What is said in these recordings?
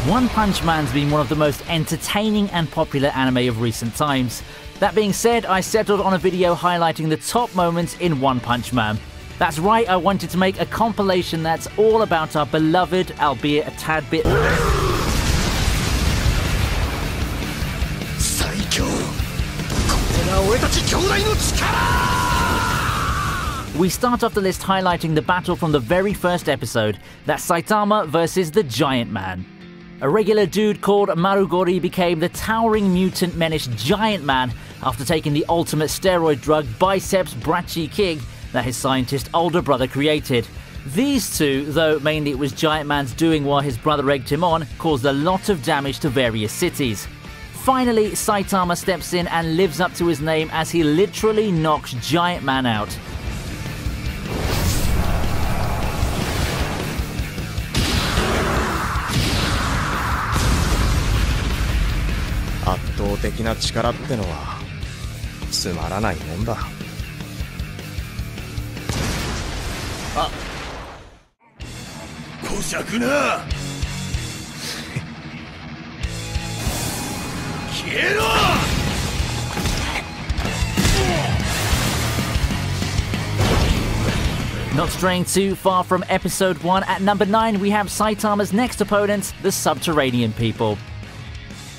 One Punch Man's been one of the most entertaining and popular anime of recent times. That being said, I settled on a video highlighting the top moments in One Punch Man. That's right, I wanted to make a compilation that's all about our beloved, albeit a tad bit... We start off the list highlighting the battle from the very first episode, that's Saitama versus the Giant Man. A regular dude called Marugori became the towering mutant menace Giant Man after taking the ultimate steroid drug Biceps Brachii King that his scientist older brother created. These two, though mainly it was Giant Man's doing while his brother egged him on, caused a lot of damage to various cities. Finally, Saitama steps in and lives up to his name as he literally knocks Giant Man out. Not straying too far from episode 1, at number 9 we have Saitama's next opponents, the Subterranean People.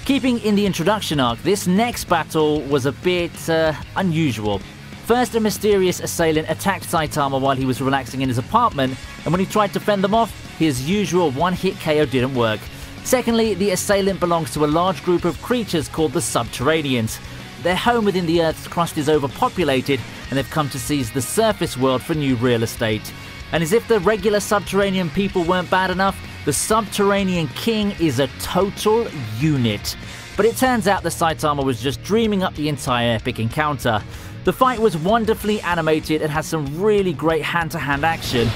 Keeping in the introduction arc, this next battle was a bit unusual. First, a mysterious assailant attacked Saitama while he was relaxing in his apartment, and when he tried to fend them off, his usual one-hit KO didn't work. Secondly, the assailant belongs to a large group of creatures called the Subterraneans. Their home within the Earth's crust is overpopulated, and they've come to seize the surface world for new real estate. And as if the regular Subterranean people weren't bad enough, the Subterranean King is a total unit. But it turns out that Saitama was just dreaming up the entire epic encounter. The fight was wonderfully animated and has some really great hand-to-hand action.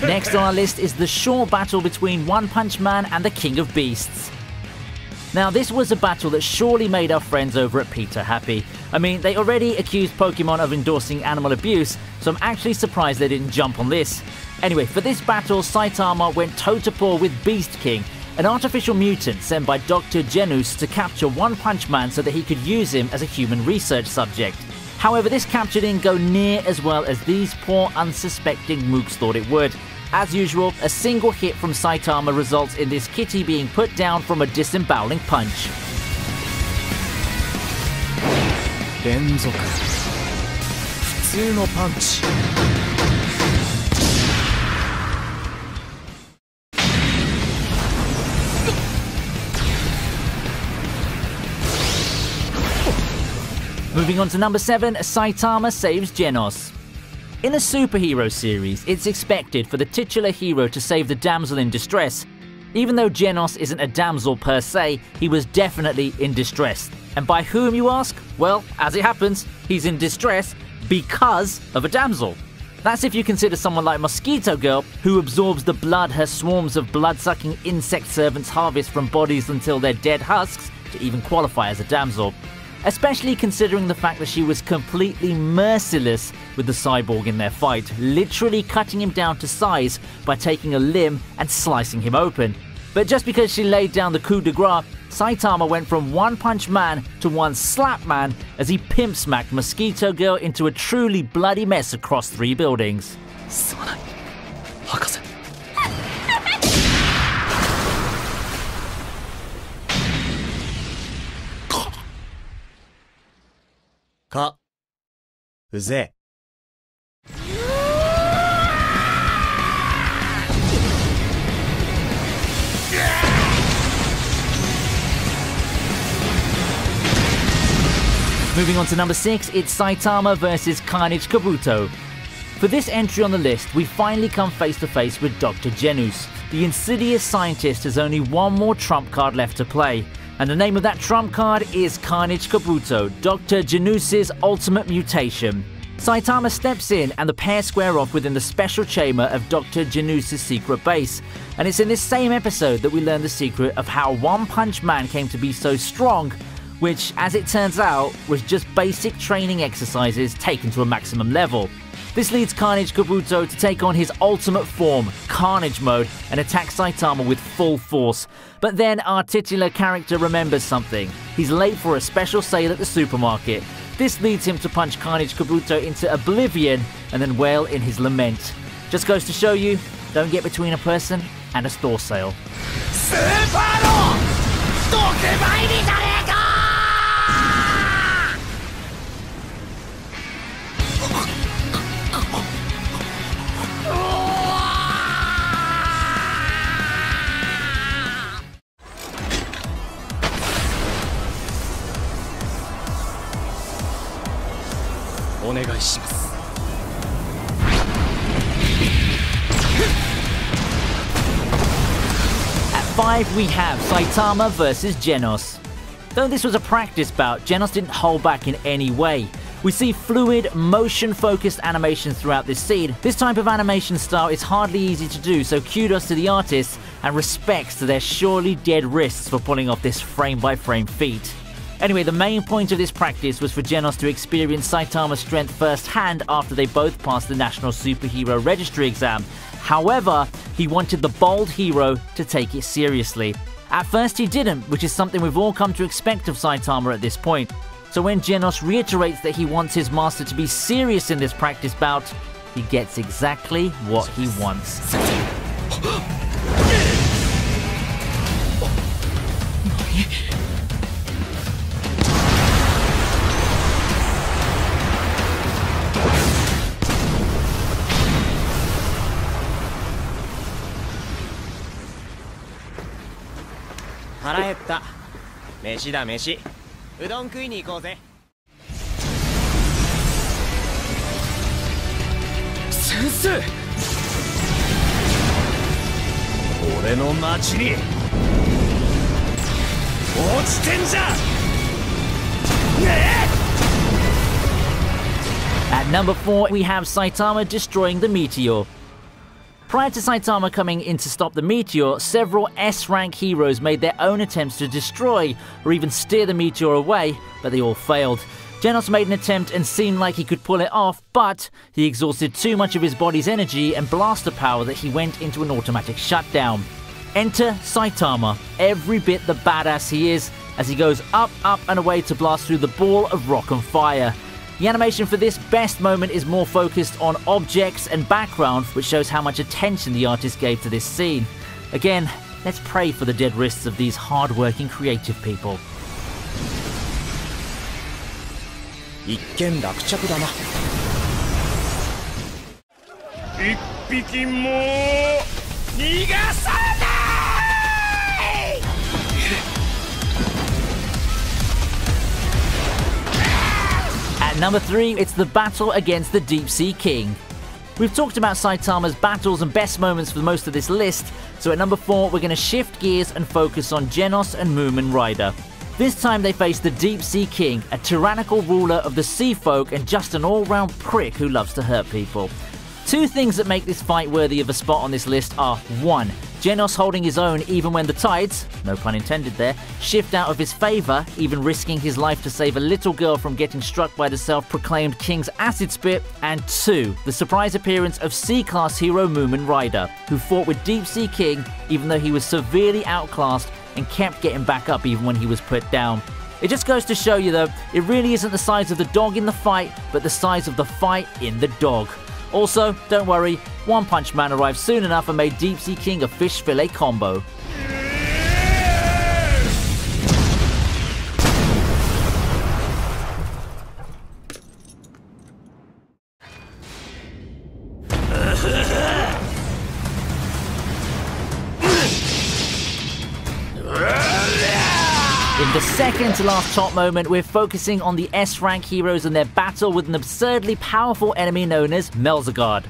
Next on our list is the short battle between One Punch Man and the King of Beasts. Now, this was a battle that surely made our friends over at Peter happy. I mean, they already accused Pokemon of endorsing animal abuse, so I'm actually surprised they didn't jump on this. Anyway, for this battle, Saitama went toe-to-paw with Beast King, an artificial mutant sent by Dr. Genos to capture One Punch Man so that he could use him as a human research subject. However, this capture didn't go near as well as these poor unsuspecting mooks thought it would. As usual, a single hit from Saitama results in this kitty being put down from a disemboweling punch. Moving on to number 7, Saitama saves Genos. In a superhero series, it's expected for the titular hero to save the damsel in distress. Even though Genos isn't a damsel per se, he was definitely in distress. And by whom, you ask? Well, as it happens, he's in distress because of a damsel. That's if you consider someone like Mosquito Girl, who absorbs the blood her swarms of blood-sucking insect servants harvest from bodies until they're dead husks, to even qualify as a damsel. Especially considering the fact that she was completely merciless with the cyborg in their fight, literally cutting him down to size by taking a limb and slicing him open. But just because she laid down the coup de grace, Saitama went from One Punch Man to One Slap Man as he pimp smacked Mosquito Girl into a truly bloody mess across 3 buildings. Moving on to number 6, it's Saitama versus Carnage Kabuto. For this entry on the list, we finally come face to face with Dr. Genos. The insidious scientist has only one more trump card left to play, and the name of that trump card is Carnage Kabuto, Dr. Genos' ultimate mutation. Saitama steps in and the pair square off within the special chamber of Dr. Genos' secret base, and it's in this same episode that we learn the secret of how One Punch Man came to be so strong, which, as it turns out, was just basic training exercises taken to a maximum level. This leads Carnage Kabuto to take on his ultimate form, Carnage Mode, and attack Saitama with full force. But then our titular character remembers something. He's late for a special sale at the supermarket. This leads him to punch Carnage Kabuto into oblivion and then wail in his lament. Just goes to show you, don't get between a person and a store sale. At 5 we have Saitama vs Genos. Though this was a practice bout, Genos didn't hold back in any way. We see fluid, motion-focused animation throughout this scene. This type of animation style is hardly easy to do, so kudos to the artists and respects to their surely dead wrists for pulling off this frame-by-frame feat. Anyway, the main point of this practice was for Genos to experience Saitama's strength firsthand after they both passed the National Superhero Registry exam. However, he wanted the bold hero to take it seriously. At first he didn't, which is something we've all come to expect of Saitama at this point. So when Genos reiterates that he wants his master to be serious in this practice bout, he gets exactly what he wants. At number 4, we have Saitama destroying the meteor. Prior to Saitama coming in to stop the meteor, several S-rank heroes made their own attempts to destroy or even steer the meteor away, but they all failed. Genos made an attempt and seemed like he could pull it off, but he exhausted too much of his body's energy and blaster power that he went into an automatic shutdown. Enter Saitama, every bit the badass he is, as he goes up, and away to blast through the ball of rock and fire. The animation for this best moment is more focused on objects and background, which shows how much attention the artist gave to this scene. Again, let's pray for the dead wrists of these hard-working creative people. At number 3, it's the battle against the Deep Sea King. We've talked about Saitama's battles and best moments for most of this list, so at number 4 we're going to shift gears and focus on Genos and Moomin Rider. This time they face the Deep Sea King, a tyrannical ruler of the sea folk and just an all-round prick who loves to hurt people. Two things that make this fight worthy of a spot on this list are 1. Genos holding his own even when the tides, no pun intended there, shift out of his favor, even risking his life to save a little girl from getting struck by the self-proclaimed King's acid spit, and 2. The surprise appearance of C-class hero Moomin Rider, who fought with Deep Sea King even though he was severely outclassed and kept getting back up even when he was put down. It just goes to show you though, it really isn't the size of the dog in the fight, but the size of the fight in the dog. Also, don't worry, One Punch Man arrived soon enough and made Deep Sea King a fish fillet combo. In the second to last top moment, we're focusing on the S-rank heroes and their battle with an absurdly powerful enemy known as Melzagard.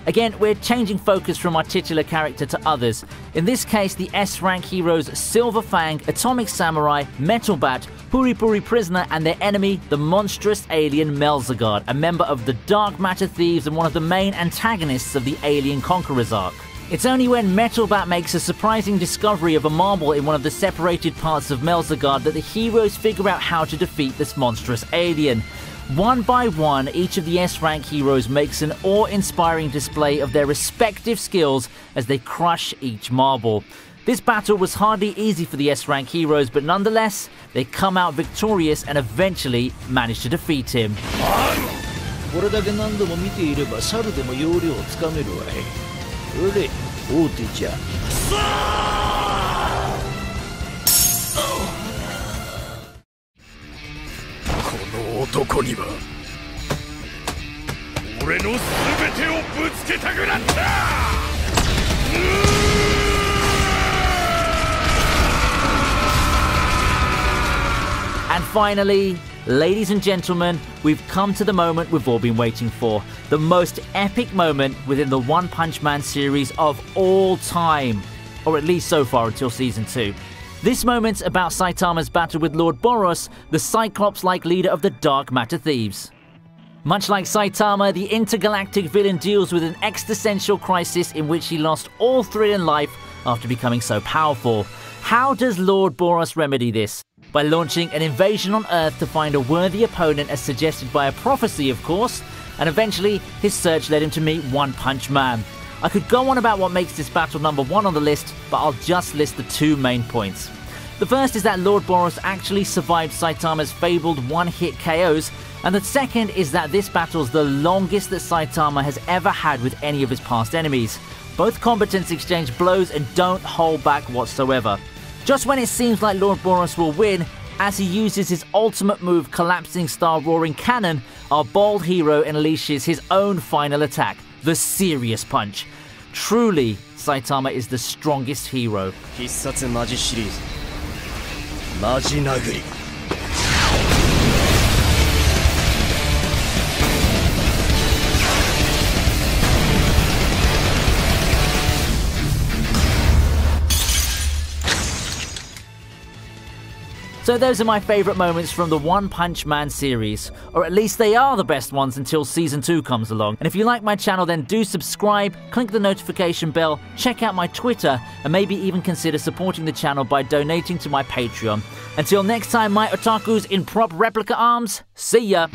Again, we're changing focus from our titular character to others. In this case, the S-rank heroes Silver Fang, Atomic Samurai, Metal Bat, Puri Puri Prisoner, and their enemy, the monstrous alien Melzagard, a member of the Dark Matter Thieves and one of the main antagonists of the Alien Conquerors arc. It's only when Metal Bat makes a surprising discovery of a marble in one of the separated parts of Melzagard that the heroes figure out how to defeat this monstrous alien. One by one, each of the S-rank heroes makes an awe-inspiring display of their respective skills as they crush each marble. This battle was hardly easy for the S-rank heroes, but nonetheless, they come out victorious and eventually manage to defeat him. これだけ何度も見ていれば猿でも要領をつかめるわい。それで大手じゃ。この男には俺の全てをぶつけたくなった。And finally, ladies and gentlemen, we've come to the moment we've all been waiting for. The most epic moment within the One Punch Man series of all time. Or at least so far until Season 2. This moment's about Saitama's battle with Lord Boros, the Cyclops-like leader of the Dark Matter Thieves. Much like Saitama, the intergalactic villain deals with an existential crisis in which he lost all thrill in life after becoming so powerful. How does Lord Boros remedy this? By launching an invasion on Earth to find a worthy opponent as suggested by a prophecy, of course, and eventually his search led him to meet One Punch Man. I could go on about what makes this battle number one on the list, but I'll just list the two main points. The first is that Lord Boros actually survived Saitama's fabled one-hit KOs, and the second is that this battle's the longest that Saitama has ever had with any of his past enemies. Both combatants exchange blows and don't hold back whatsoever. Just when it seems like Lord Boros will win, as he uses his ultimate move Collapsing Star Roaring Cannon, our bold hero unleashes his own final attack, the Serious Punch. Truly, Saitama is the strongest hero. 必殺マジシリーズマジ殴り。So those are my favourite moments from the One Punch Man series, or at least they are the best ones until Season 2 comes along. And if you like my channel, then do subscribe, click the notification bell, check out my Twitter, and maybe even consider supporting the channel by donating to my Patreon. Until next time, my otakus in prop replica arms, see ya!